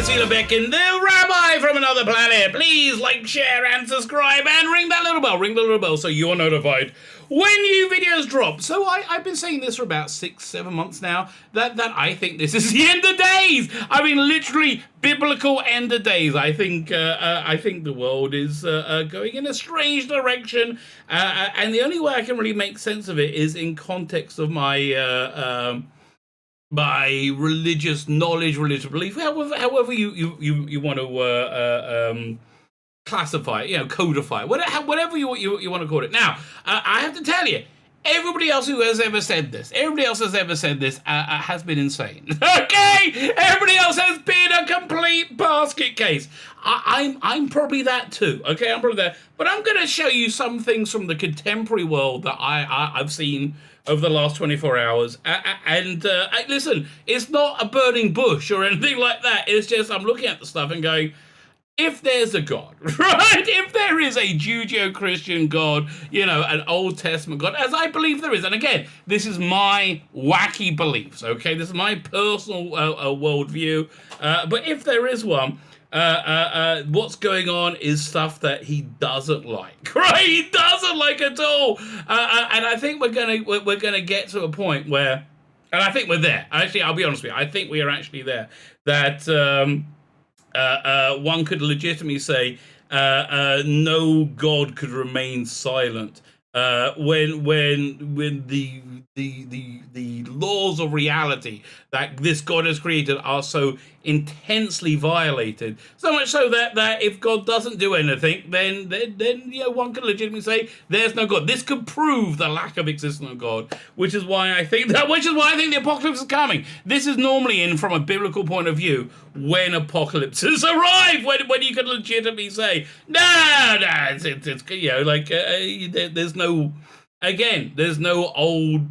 Tzvi Lebetkin, the Rabbi from another planet. Please like, share, and subscribe, and ring that little bell. Ring the little bell so you're notified when new videos drop. So I've been saying this for about 6-7 months now, that I think this is the end of days. I mean, literally, biblical end of days. I think the world is going in a strange direction, and the only way I can really make sense of it is in context of my by religious knowledge, religious belief, however you want to classify it, codify it, whatever you want to call it. Now, I have to tell you, everybody else who has ever said this, has been insane. Okay, everybody else has been a complete basket case. I'm probably that too. Okay, I'm probably that. But I'm going to show you some things from the contemporary world that I've seen over the last 24 hours. And listen, it's not a burning bush or anything like that. It's just I'm looking at the stuff and going, if there's a God, right? If there is a Judeo-Christian God, an Old Testament God, as I believe there is, and again, this is my wacky beliefs, okay? This is my personal worldview. But if there is one, what's going on is stuff that he doesn't like, right? He doesn't like at all. And I think we're gonna get to a point where, and I think we're there. Actually, I'll be honest with you. I think we are actually there. That one could legitimately say no God could remain silent when the laws of reality that this God has created are so intensely violated, so much so that if God doesn't do anything, then one could legitimately say there's no God. This could prove the lack of existence of God, which is why I think the apocalypse is coming. This is normally from a biblical point of view when apocalypses arrive, when you could legitimately say there's no Old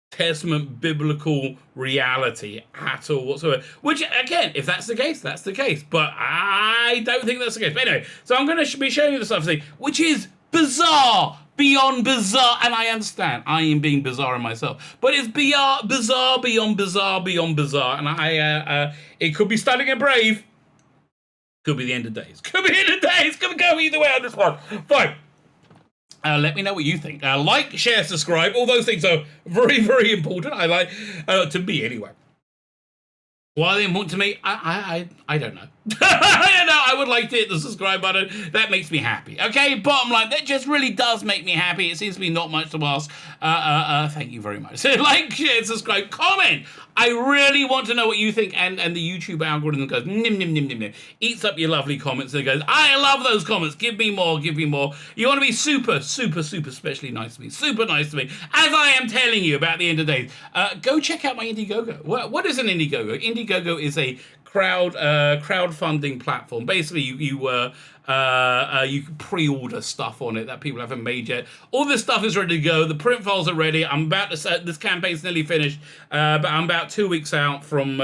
Testament biblical reality at all whatsoever. Which, again, if that's the case, that's the case. But I don't think that's the case. But anyway, so I'm going to be showing you the stuff today, which is bizarre, beyond bizarre. And I understand, I am being bizarre in myself. But it's bizarre, beyond bizarre, beyond bizarre. And it could be stunning and brave. Could be the end of days. Could be the end of days. Could go either way on this one. Fine. Let me know what you think. Like, share, subscribe. All those things are very, very important. I like, to me anyway. Why are they important to me? I don't know. I don't know. I would like to hit the subscribe button. That makes me happy. Okay, bottom line, that just really does make me happy. It seems to be not much to ask. Thank you very much. Like, share, subscribe, comment. I really want to know what you think, and the YouTube algorithm goes nim, eats up your lovely comments and goes, I love those comments. Give me more. You want to be super, super, super specially nice to me. Super nice to me. As I am telling you about the end of days, go check out my Indiegogo. What is an Indiegogo? Indiegogo is a crowdfunding platform. Basically, you can pre-order stuff on it that people haven't made yet. All this stuff is ready to go. The print files are ready. I'm about to set, this campaign's nearly finished, but I'm about 2 weeks out from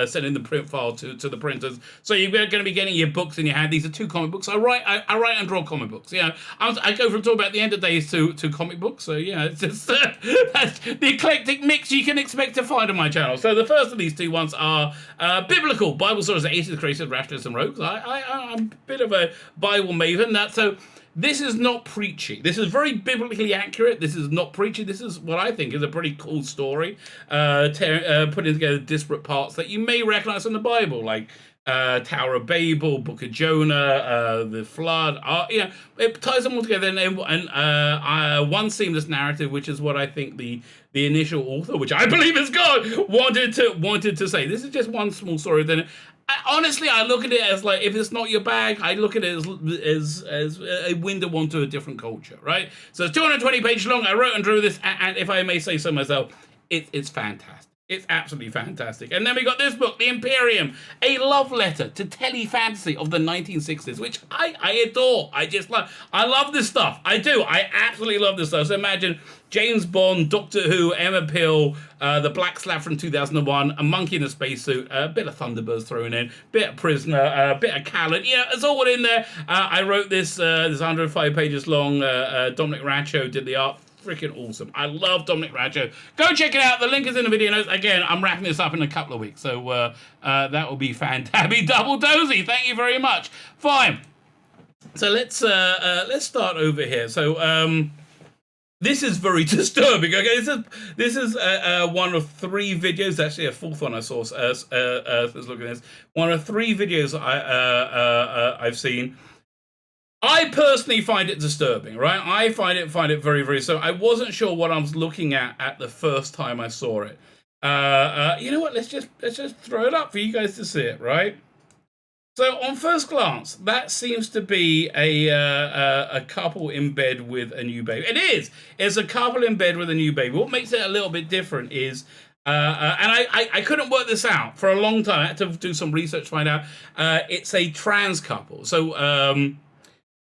sending the print file to the printers. So you're going to be getting your books in your hand. These are 2 comic books. I write and draw comic books. I go from talking about the end of days to comic books. So it's just that's the eclectic mix you can expect to find on my channel. So the first of these 2 ones are biblical Bible stories that aces, creators, rationalists, and rogues. I'm a bit of a Bible maven. So this is not preachy. This is very biblically accurate. This is not preachy. This is what I think is a pretty cool story, putting together disparate parts that you may recognize from the Bible, like Tower of Babel, Book of Jonah, the Flood. It ties them all together and one seamless narrative, which is what I think the initial author, which I believe is God, wanted to say. This is just one small story. Then, honestly, I look at it as like, if it's not your bag, I look at it as a window onto a different culture, right? So it's 220 pages long. I wrote and drew this, and if I may say so myself, it's fantastic. It's absolutely fantastic. And then we got this book, The Imperium, a love letter to tele-fantasy of the 1960s, which I adore. I love this stuff. I do. I absolutely love this stuff. So imagine James Bond, Doctor Who, Emma Peel, the Black Slab from 2001, a monkey in a spacesuit, a bit of Thunderbirds thrown in, bit of Prisoner, a bit of Callan. It's all in there. I wrote this 105 pages long. Dominic Rancho did the art. freaking awesome. I love Dominic Raggio. Go check it out. The link is in the video notes. Again, I'm wrapping this up in a couple of weeks, so that will be fantastic. Double dozy. Thank you very much. Fine. So let's start over here. So this is very disturbing. Okay, this is one of 3 videos. Actually, a 4th one I saw. Let's look at this. One of 3 videos I've seen. I personally find it disturbing, right? I find it very, very so. I wasn't sure what I was looking at the first time I saw it. You know what? Let's just throw it up for you guys to see it, right? So on first glance, that seems to be a couple in bed with a new baby. It is. It's a couple in bed with a new baby. What makes it a little bit different is, and I couldn't work this out for a long time. I had to do some research to find out. It's a trans couple. So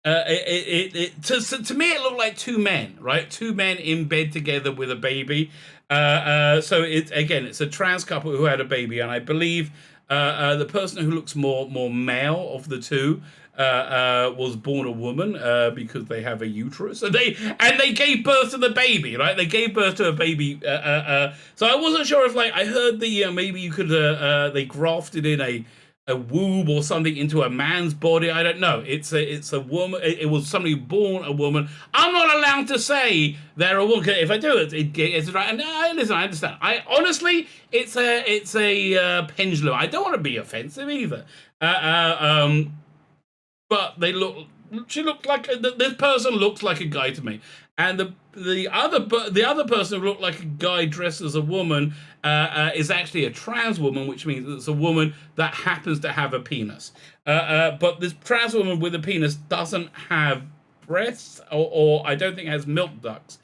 to me, it looked like 2 men, right? 2 men in bed together with a baby. So it's a trans couple who had a baby, and I believe the person who looks more male of the 2 was born a woman because they have a uterus, and they gave birth to the baby, right? They gave birth to a baby. So I wasn't sure if, like, I heard maybe you could they grafted in a womb or something into a man's body. I don't know. It's a woman. It was somebody born a woman. I'm not allowed to say they're a woman. If I do it's right. And listen, I understand. I honestly, it's a pendulum. I don't want to be offensive either. But they look. She looked like this person looks like a guy to me, and the other person who looked like a guy dressed as a woman is actually a trans woman, which means it's a woman that happens to have a penis. But this trans woman with a penis doesn't have breasts, or I don't think has milk ducts,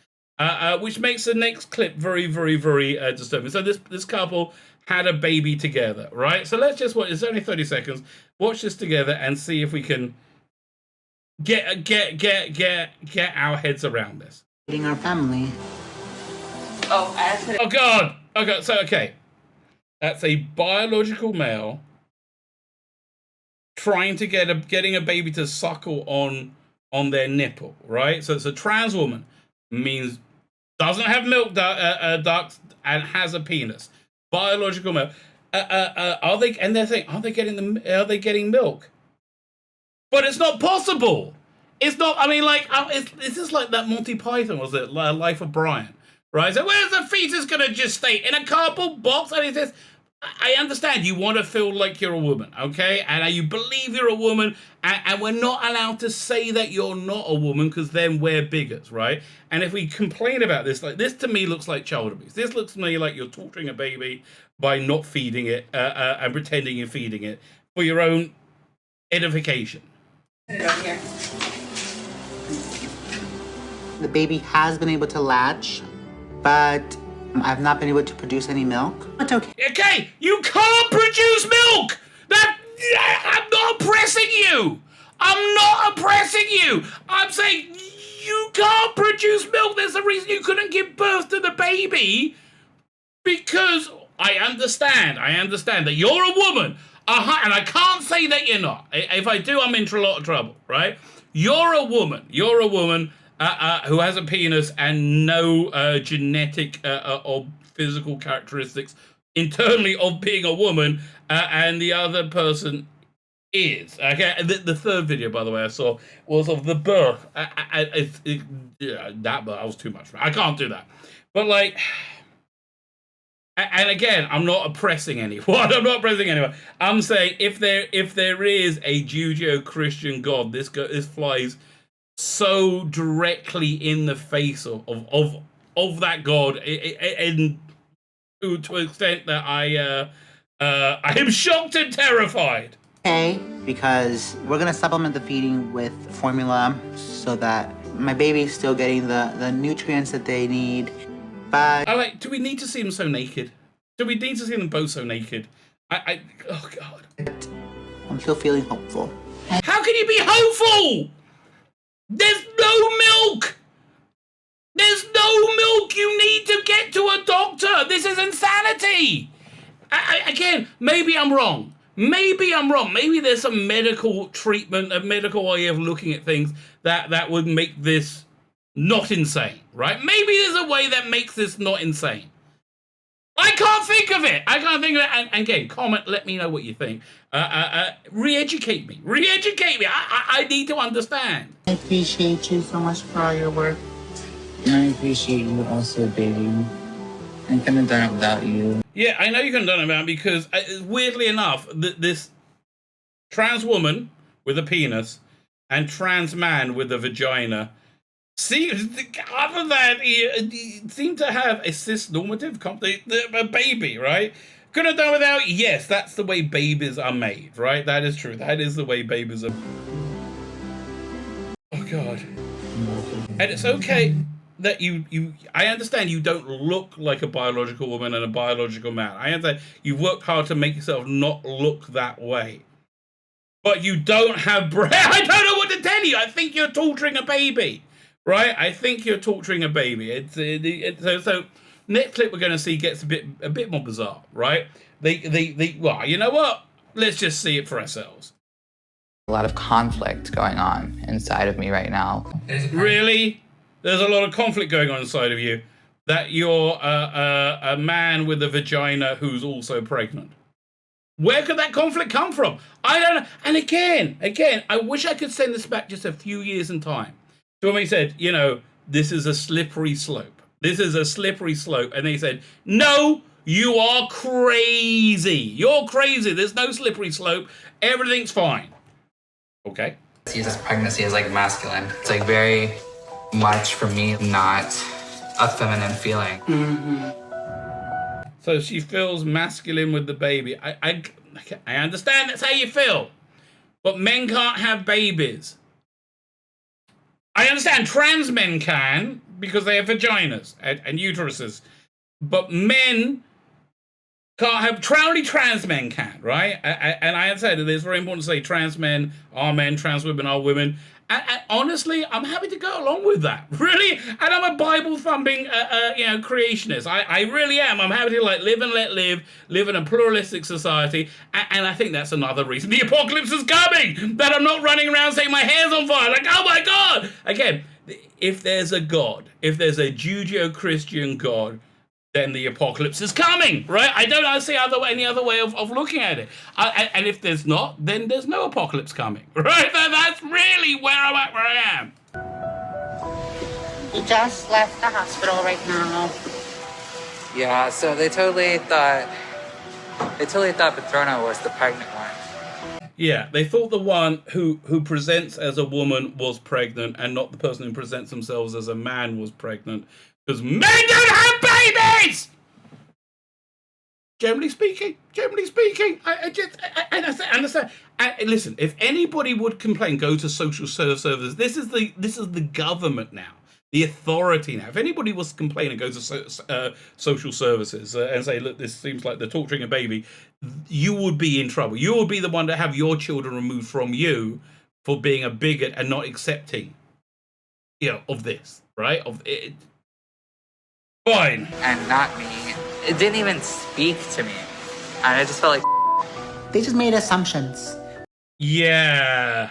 which makes the next clip very, very, very disturbing. So this couple had a baby together, right? So let's just watch. It's only 30 seconds. Watch this together and see if we can get our heads around this. Our family. Oh God. Okay. So that's a biological male trying to getting a baby to suckle on their nipple, right? So it's a trans woman, means doesn't have milk ducts and has a penis. Biological male. Are they? And they're saying, are they getting milk? But it's not possible. It's not. I mean, like, it's just like that Monty Python, was it? Life of Brian, right? So where's the fetus gonna just stay in a cardboard box? And it says, I understand you want to feel like you're a woman, okay? And you believe you're a woman, and we're not allowed to say that you're not a woman because then we're bigots, right? And if we complain about this, like, this to me looks like child abuse. This looks to me like you're torturing a baby by not feeding it and pretending you're feeding it for your own edification. Put it over here. The baby has been able to latch, but I've not been able to produce any milk. It's okay. Okay, you can't produce milk! I'm not oppressing you! I'm not oppressing you! I'm saying you can't produce milk. There's a reason you couldn't give birth to the baby, because I understand that you're a woman. And I can't say that you're not. If I do, I'm in a lot of trouble, right? You're a woman who has a penis and no genetic or physical characteristics internally of being a woman, and the other person is. Okay, the 3rd video, by the way, I saw was of the birth. That birth, I was too much for it. I can't do that. But, like, and again, I'm not oppressing anyone. I'm saying if there is a Judeo-Christian God, this flies so directly in the face of that God, and to an extent that I am shocked and terrified. Okay, because we're gonna supplement the feeding with formula so that my baby's still getting the nutrients that they need. But do we need to see them so naked? Do we need to see them both so naked? Oh God. I'm still feeling hopeful. How can you be hopeful? There's no milk! There's no milk! You need to get to a doctor! This is insanity! Again, maybe I'm wrong. Maybe there's some medical treatment, a medical way of looking at things that would make this not insane, right? Maybe there's a way that makes this not insane. I can't think of it. I can't think of it. And again, comment, let me know what you think. Re-educate me. Re-educate me. I need to understand. I appreciate you so much for all your work. And I appreciate you also, baby. I couldn't have done it without you. Yeah, I know you couldn't have done it without, because weirdly enough, this trans woman with a penis and trans man with a vagina other than that, he seemed to have a cis-normative a baby, right? Could have done without. Yes, that's the way babies are made, right? That is true. That is the way babies are. Oh God. And it's okay that I understand you don't look like a biological woman and a biological man. I understand you've worked hard to make yourself not look that way. But you don't have breasts. I don't know what to tell you. I think you're torturing a baby. Right, I think you're torturing a baby. So next clip we're going to see gets a bit more bizarre, right? Well, you know what? Let's just see it for ourselves. A lot of conflict going on inside of me right now. Really? There's a lot of conflict going on inside of you. That you're a man with a vagina who's also pregnant. Where could that conflict come from? I don't know. And again, I wish I could send this back just a few years in time. So when we said, you know, this is a slippery slope. This is a slippery slope. And they said, no, you are crazy. You're crazy. There's no slippery slope. Everything's fine. Okay. Sees this pregnancy as like masculine. It's like very much for me not a feminine feeling. Mm-hmm. So she feels masculine with the baby. I understand that's how you feel. But men can't have babies. I understand trans men can, because they have vaginas and uteruses, but men can't have, only trans men can, right? And I understand that it's very important to say trans men are men, trans women are women. And honestly, I'm happy to go along with that, really. And I'm a Bible-thumping, creationist. I really am. I'm happy to live and let live in a pluralistic society. And I think that's another reason the apocalypse is coming. That I'm not running around saying my hair's on fire. Like, oh my God. Again, if there's a God, if there's a Judeo-Christian God, then the apocalypse is coming, right? I don't see any other way of looking at it. And if there's not, then there's no apocalypse coming, right? That's really where I'm at, where I am. He just left the hospital right now. Yeah, so they totally thought Patrona was the pregnant one. Yeah, they thought the one who presents as a woman was pregnant and not the person who presents themselves as a man was pregnant. Because men don't have babies! Generally speaking, I understand. Listen, if anybody would complain, go to social services. This is the government now, the authority now. If anybody was complaining, go to social services and say, look, this seems like they're torturing a baby, you would be in trouble. You would be the one to have your children removed from you for being a bigot and not accepting, of this, right? Of it. Fine. And not me. It didn't even speak to me. And I just felt like They just made assumptions. Yeah,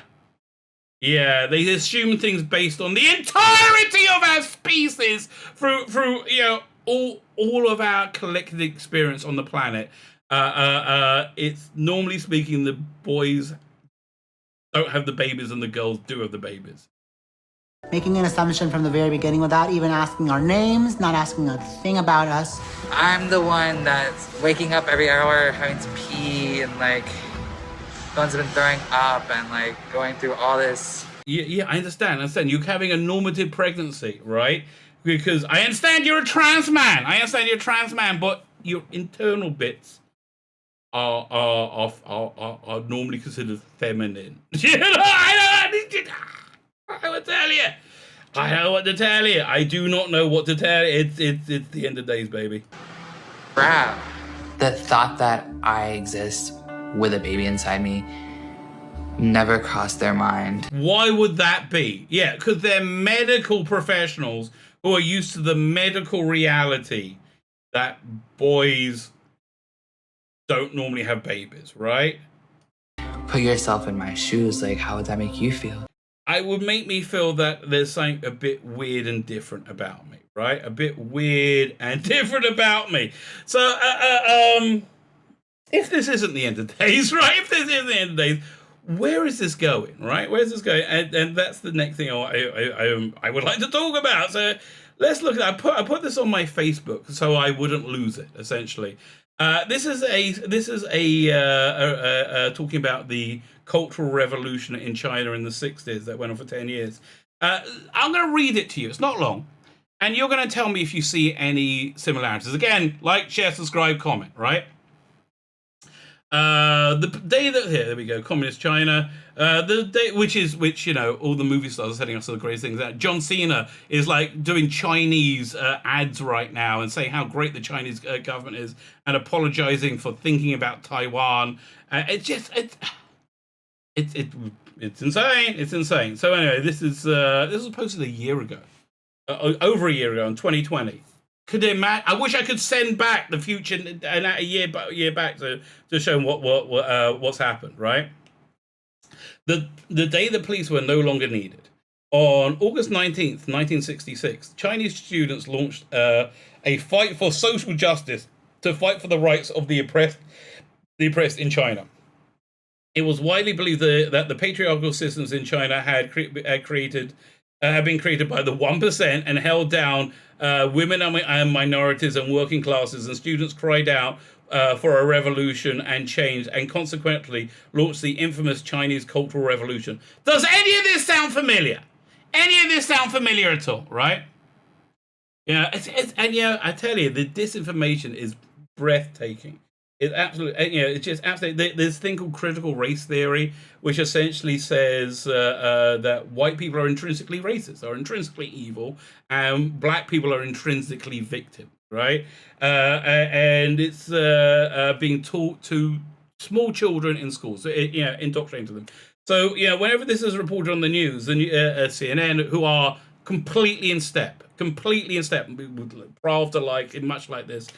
they assume things based on the entirety of our species through all of our collective experience on the planet. It's normally speaking, the boys don't have the babies and the girls do have the babies. Making an assumption from the very beginning without even asking our names, not asking a thing about us. I'm the one that's waking up every hour, having to pee, and like, the one's been throwing up and like going through all this. Yeah, I understand. You're having a normative pregnancy, right? Because I understand you're a trans man. But your internal bits are normally considered feminine. I would tell you. I don't know what to tell you. I do not know what to tell you. It's the end of days, baby. Crap. The thought that I exist with a baby inside me never crossed their mind. Why would that be? Yeah, because they're medical professionals who are used to the medical reality that boys don't normally have babies, right? Put yourself in my shoes. Like, how would that make you feel? it would make me feel that there's something a bit weird and different about me, right? A bit weird and different about me. So, if this isn't the end of days, right? If this isn't the end of days, where is this going, right? Where's this going? And that's the next thing I would like to talk about. So let's look at. I put this on my Facebook so I wouldn't lose it. Essentially, this is talking about the Cultural Revolution in China in the 60s that went on for 10 years. I'm going to read it to you. It's not long, and you're going to tell me if you see any similarities. Again, like, share, subscribe, comment, right? The day that there we go, communist China. The day which you know, all the movie stars are setting us the greatest things out. John Cena is like doing Chinese ads right now and saying how great the Chinese government is and apologizing for thinking about Taiwan. It's insane. It's insane. So anyway, this was posted a year ago, over a year ago in 2020. Could imagine? I wish I could send back the future and a year back to show what's happened. Right, the day the police were no longer needed, on August 19th, 1966, Chinese students launched a fight for social justice to fight for the rights of the oppressed in China. It was widely believed that the patriarchal systems in China had been created by the 1% and held down women and minorities and working classes, and students cried out for a revolution and change, and consequently launched the infamous Chinese Cultural Revolution. Does any of this sound familiar? Any of this sound familiar at all, right? Yeah, and you know, I tell you, the disinformation is breathtaking. It's absolutely, you know, it's just absolutely. There's a thing called critical race theory, which essentially says that white people are intrinsically racist, are intrinsically evil, and black people are intrinsically victims, right? And it's being taught to small children in schools, you know, indoctrinating them. So, you know, whenever this is reported on the news, and CNN, who are completely in step, Pravda like, much like this.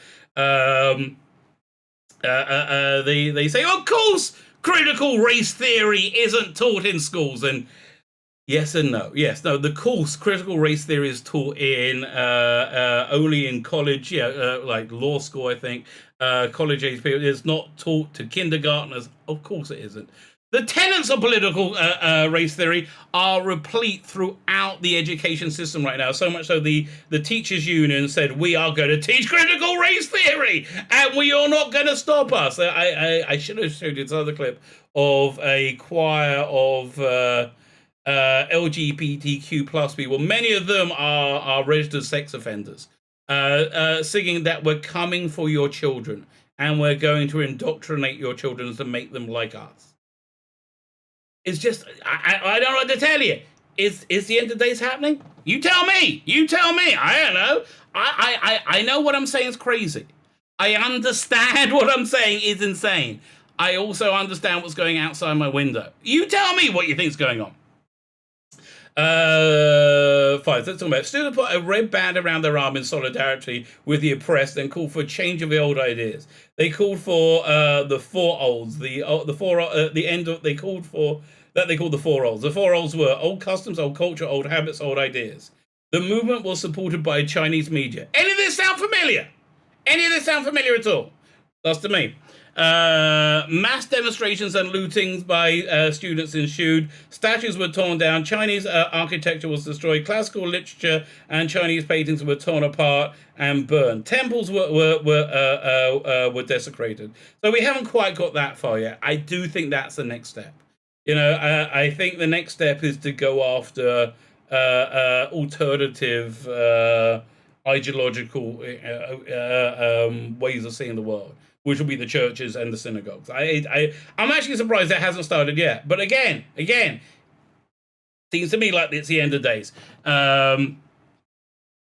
They say, of course, critical race theory isn't taught in schools, and yes and no. Yes, no. The course critical race theory is taught in only in college, like law school, I think. College age people. It's not taught to kindergartners. Of course, it isn't. The tenets of political race theory are replete throughout the education system right now. So much so the teachers' union said, we are going to teach critical race theory and we are not going to stop us. I should have showed you this other clip of a choir of LGBTQ plus people. Many of them are registered sex offenders, singing that we're coming for your children and we're going to indoctrinate your children to make them like us. It's just, I don't know what to tell you. Is the end of days happening? You tell me. I don't know. I know what I'm saying is crazy. I understand what I'm saying is insane. I also understand what's going outside my window. You tell me what you think's going on. Fine, let's talk about it. Students put a red band around their arm in solidarity with the oppressed and called for a change of the old ideas. They called for the four olds. They called the four olds. The four olds were old customs, old culture, old habits, old ideas. The movement was supported by Chinese media. Any of this sound familiar? Any of this sound familiar at all? That's to me. Mass demonstrations and lootings by students ensued. Statues were torn down. Chinese architecture was destroyed. Classical literature and Chinese paintings were torn apart and burned. Temples were desecrated. So we haven't quite got that far yet. I do think that's the next step. You know, I think the next step is to go after alternative ideological ways of seeing the world, which will be the churches and the synagogues. I'm actually surprised that hasn't started yet. But again, seems to me like it's the end of days.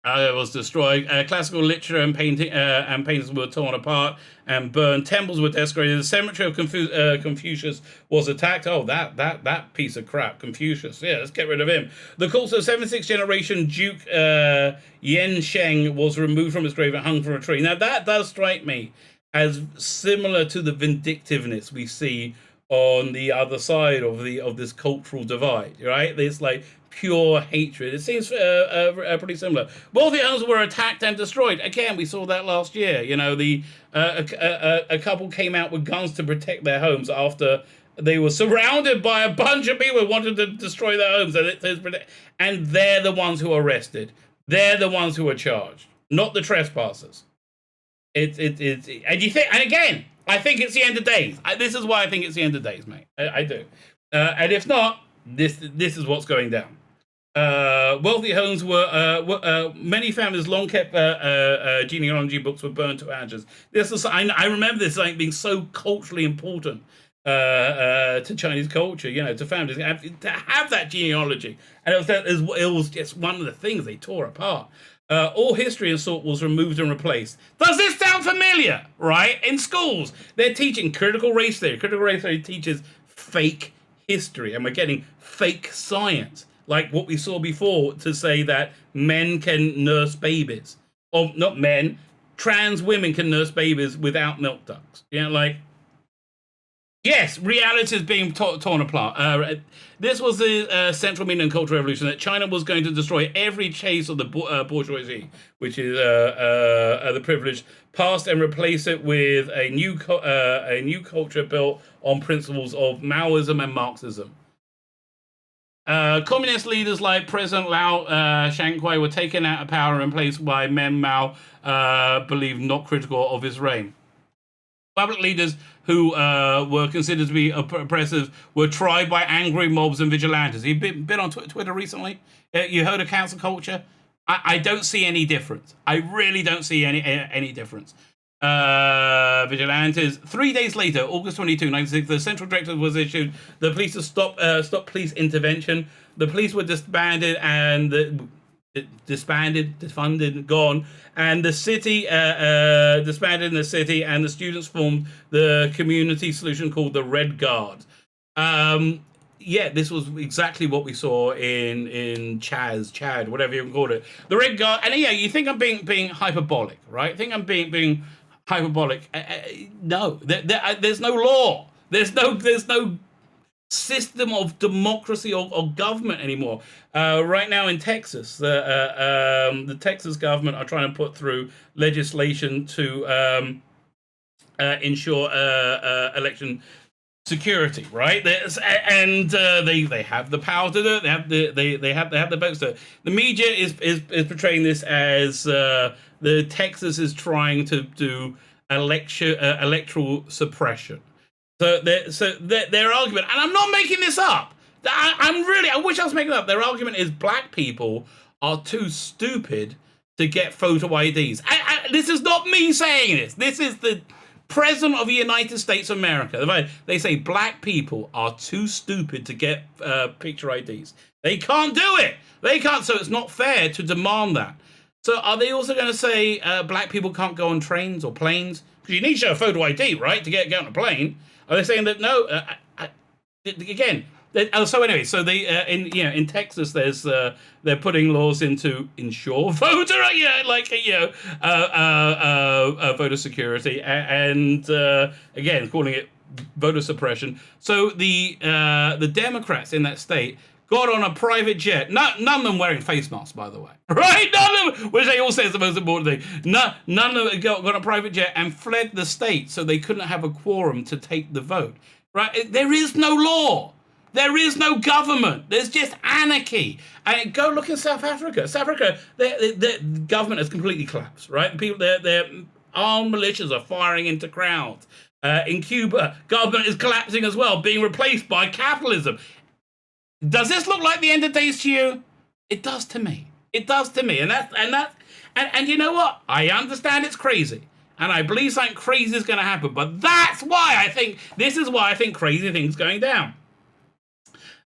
It was destroyed. Classical literature and paintings were torn apart and burned. Temples were desecrated. The cemetery of Confucius was attacked. Oh, that piece of crap, Confucius. Yeah, let's get rid of him. The corpse of 76th generation Duke Yen Sheng was removed from his grave and hung from a tree. Now, that does strike me as similar to the vindictiveness we see on the other side of this cultural divide, right? It's like pure hatred. It seems pretty similar. Wealthy homes were attacked and destroyed. Again, we saw that last year. You know, a couple came out with guns to protect their homes after they were surrounded by a bunch of people who wanted to destroy their homes. And they're the ones who are arrested. They're the ones who are charged, not the trespassers. And you think, and again, I think it's the end of days. This is why I think it's the end of days, mate. I do. And if not, this is what's going down. Wealthy homes were many families' long kept genealogy books were burned to ashes. I remember this like being so culturally important to Chinese culture, you know, to families to have that genealogy, and it was just one of the things they tore apart. All history and sort was removed and replaced. Does this sound familiar? Right? In schools, they're teaching critical race theory. Critical race theory teaches fake history, and we're getting fake science, like what we saw before, to say that men can nurse babies. Or not men, trans women can nurse babies without milk ducts. You know, like, yes, reality is being torn apart. This was the central meaning and cultural revolution, that China was going to destroy every trace of the bourgeoisie, which is the privileged, past, and replace it with a new culture built on principles of Maoism and Marxism. Communist leaders like President Lao Shankwei were taken out of power and replaced by men Mao believed not critical of his reign. Public leaders who were considered to be oppressive were tried by angry mobs and vigilantes. You've been on Twitter recently? You heard of cancel culture? I don't see any difference. I really don't see any difference. Vigilantes. 3 days later, August 22, 1960, the central directive was issued. The police stopped police intervention. The police were disbanded and defunded, gone, and the city disbanded in the city, and the students formed the community solution called the Red Guard. Yeah, this was exactly what we saw in Chad, whatever you call it. The Red Guard, and yeah, you think I'm being hyperbolic, right? Think I'm being hyperbolic. No, there's no law. There's no system of democracy or government anymore. Right now in Texas, the Texas government are trying to put through legislation to ensure election security, right? And they have the power to do it. They have the votes to do it. The media is portraying this as the Texas is trying to do electoral suppression. So their argument, and I'm not making this up. I wish I was making it up. Their argument is black people are too stupid to get photo IDs. This is not me saying this. This is the President of the United States of America. They say black people are too stupid to get picture IDs. They can't do it. They can't. So it's not fair to demand that. So are they also going to say black people can't go on trains or planes? Because you need to show a photo ID, right, to get on a plane. Are they saying that no? Again. So anyway, so they in Texas, they're putting laws in to ensure voter voter security, and again calling it voter suppression. So the Democrats in that state got on a private jet. None of them wearing face masks, by the way, right? None of them, which they all say is the most important thing. None of them got on a private jet and fled the state, so they couldn't have a quorum to take the vote. Right? There is no law. There is no government. There's just anarchy. And go look in South Africa. South Africa, the government has completely collapsed, right? People, their armed militias are firing into crowds. In Cuba, government is collapsing as well, being replaced by capitalism. Does this look like the end of days to you? It does to me. It does to me. And you know what? I understand it's crazy. And I believe something crazy is going to happen. But this is why I think crazy things going down.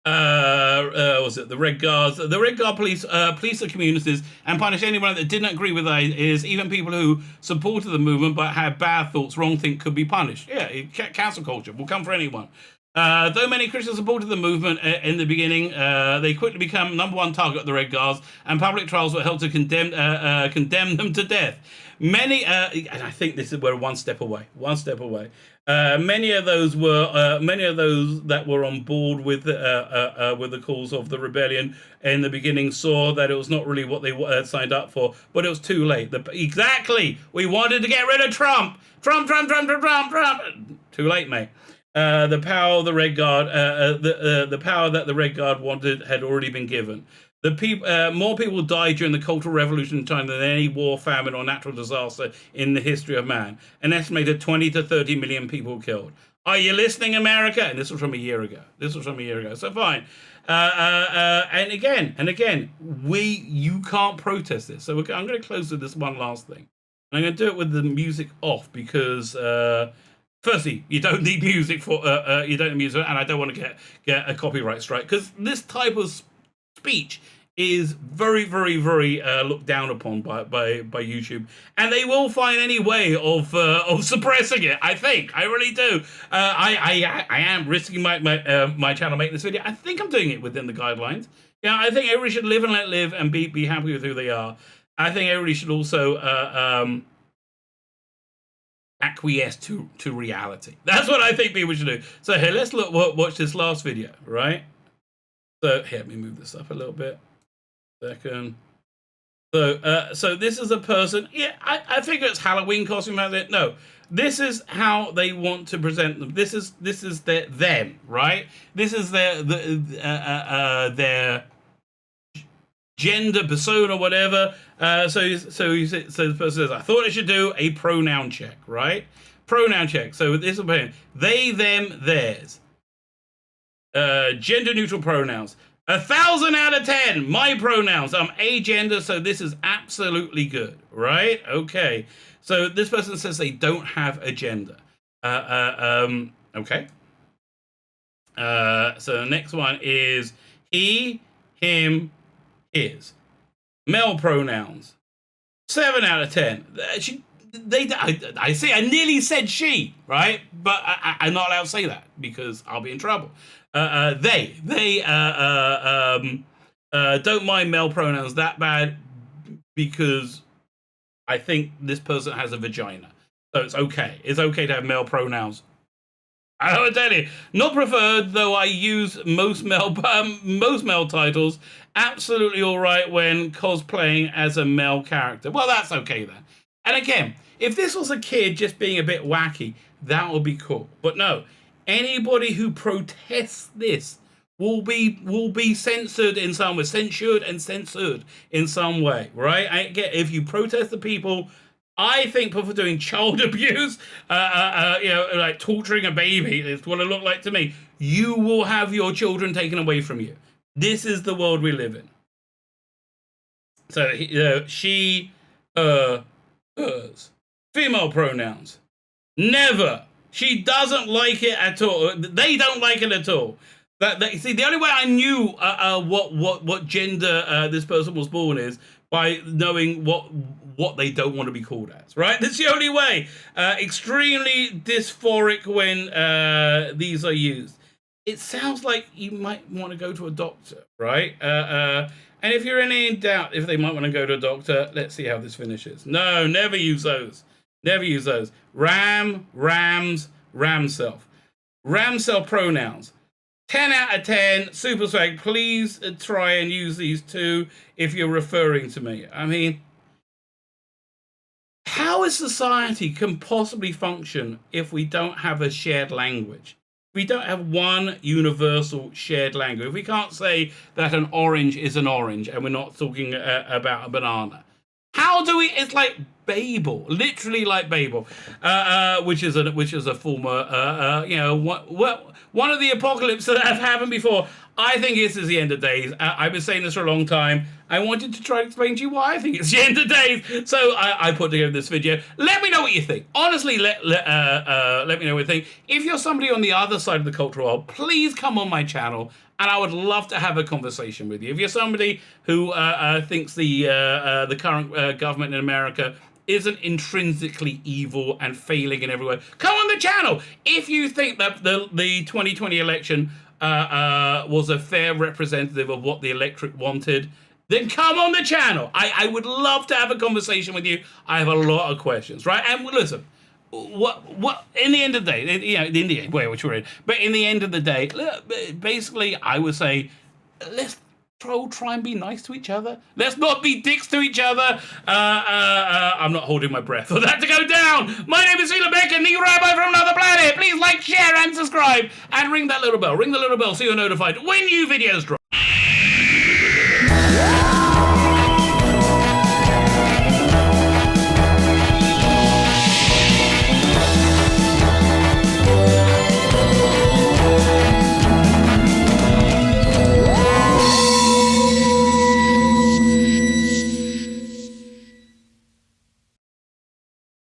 Was it the Red Guards? The Red Guard police the communities and punish anyone that didn't agree with ideas, even people who supported the movement but had bad thoughts, wrong think could be punished. Yeah, cancel culture will come for anyone. Though many Christians supported the movement in the beginning, they quickly become number one target of the Red Guards, and public trials were held to condemn them to death. Many, and I think this is we're one step away. Many of those that were on board with the cause of the rebellion in the beginning saw that it was not really what they signed up for, but it was too late. Exactly, we wanted to get rid of Trump. Trump. Too late, mate. The power of the Red Guard, the power that the Red Guard wanted had already been given. More people died during the Cultural Revolution in China than any war, famine, or natural disaster in the history of man. An estimated 20 to 30 million people killed. Are you listening, America? And this was from a year ago. So fine. And again, you can't protest this. So I'm going to close with this one last thing. And I'm going to do it with the music off because, firstly, you don't need music for and I don't want to get a copyright strike because this type of speech is very, very, very looked down upon by YouTube, and they will find any way of suppressing it. I think I really do. I am risking my channel making this video. I think I'm doing it within the guidelines. Yeah, I think everybody should live and let live and be happy with who they are. I think everybody should also acquiesce to reality. That's what I think people should do. So here, let's watch this last video, right? So here, let me move this up a little bit. Second. So this is a person. Yeah, I figure it's Halloween costume. No, this is how they want to present them. This is them, right? This is their gender persona, whatever. So the person says, I thought I should do a pronoun check, right? Pronoun check. So this will be they, them, theirs. Gender neutral pronouns. 1,000 out of 10. My pronouns. I'm agender, so this is absolutely good, right? Okay. So this person says they don't have a gender. Okay. So the next one is he, him, his. Male pronouns. 7 out of 10. I see. I nearly said she, right? But I'm not allowed to say that because I'll be in trouble. They don't mind male pronouns that bad because I think this person has a vagina, so it's okay. It's okay to have male pronouns. I will tell you, not preferred though. I use most male titles. Absolutely all right when cosplaying as a male character. Well, that's okay then. And again, if this was a kid just being a bit wacky, that would be cool. But no. Anybody who protests this will be censored in some way, censured in some way, right? I get if you protest the people. I think people doing child abuse, like torturing a baby, is what it looked like to me. You will have your children taken away from you. This is the world we live in. So she, her, hers. Female pronouns. Never. She doesn't like it at all. They don't like it at all. See, the only way I knew what gender this person was born is by knowing what they don't want to be called as. Right? That's the only way. Extremely dysphoric when these are used. It sounds like you might want to go to a doctor, right? And if you're in doubt if they might want to go to a doctor, let's see how this finishes. No, never use those. Never use those. Ram, rams, ram self. Ram self pronouns. 10 out of 10. Super swag. Please try and use these too if you're referring to me. I mean, how a society can possibly function if we don't have a shared language? We don't have one universal shared language. We can't say that an orange is an orange and we're not talking about a banana. How do we? It's like Babel, literally like Babel, which is a former, one of the apocalypses that have happened before. I think this is the end of days. I've been saying this for a long time. I wanted to try to explain to you why I think it's the end of days. So I put together this video. Let me know what you think. Honestly, let me know what you think. If you're somebody on the other side of the cultural world, please come on my channel. And I would love to have a conversation with you. If you're somebody who thinks the current government in America isn't intrinsically evil and failing in every way, come on the channel. If you think that the 2020 election was a fair representative of what the electorate wanted, then come on the channel. I would love to have a conversation with you. I have a lot of questions, right? And listen, what in the end of the day, you know, in the end, which we're in, but in the end of the day, basically, I would say, let's try and be nice to each other. Let's not be dicks to each other. I'm not holding my breath for that to go down. My name is Tzvi Lebetkin, the Rabbi from another planet. Please like, share, and subscribe, and ring that little bell. Ring the little bell so you're notified when new videos drop.